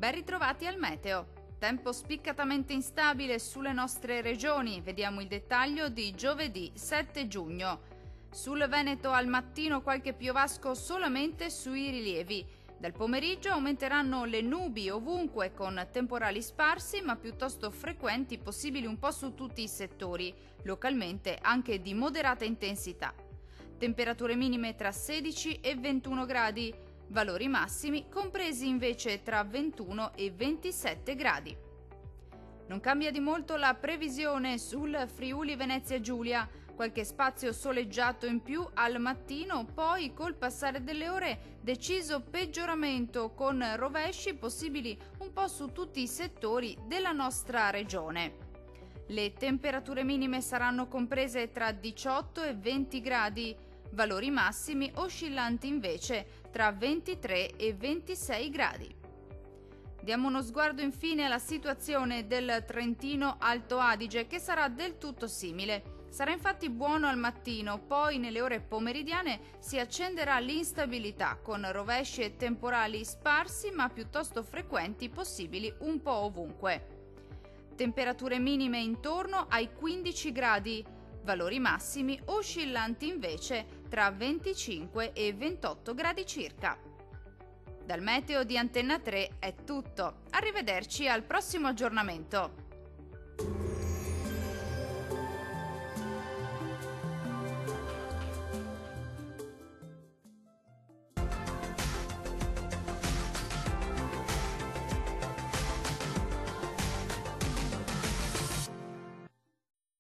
Ben ritrovati al meteo. Tempo spiccatamente instabile sulle nostre regioni. Vediamo il dettaglio di giovedì 7 giugno. Sul Veneto al mattino qualche piovasco solamente sui rilievi. Dal pomeriggio aumenteranno le nubi ovunque con temporali sparsi ma piuttosto frequenti, possibili un po' su tutti i settori, localmente anche di moderata intensità. Temperature minime tra 16 e 21 gradi, valori massimi compresi invece tra 21 e 27 gradi. Non cambia di molto la previsione sul Friuli Venezia Giulia, qualche spazio soleggiato in più al mattino, poi col passare delle ore deciso peggioramento con rovesci possibili un po' su tutti i settori della nostra regione. Le temperature minime saranno comprese tra 18 e 20 gradi, valori massimi oscillanti invece tra 23 e 26 gradi. Diamo uno sguardo infine alla situazione del Trentino Alto Adige, che sarà del tutto simile. Sarà infatti buono al mattino, poi nelle ore pomeridiane si accenderà l'instabilità con rovesci e temporali sparsi ma piuttosto frequenti, possibili un po' ovunque. Temperature minime intorno ai 15 gradi, valori massimi oscillanti invece tra 25 e 28 gradi circa. Dal meteo di Antenna 3 è tutto. Arrivederci al prossimo aggiornamento.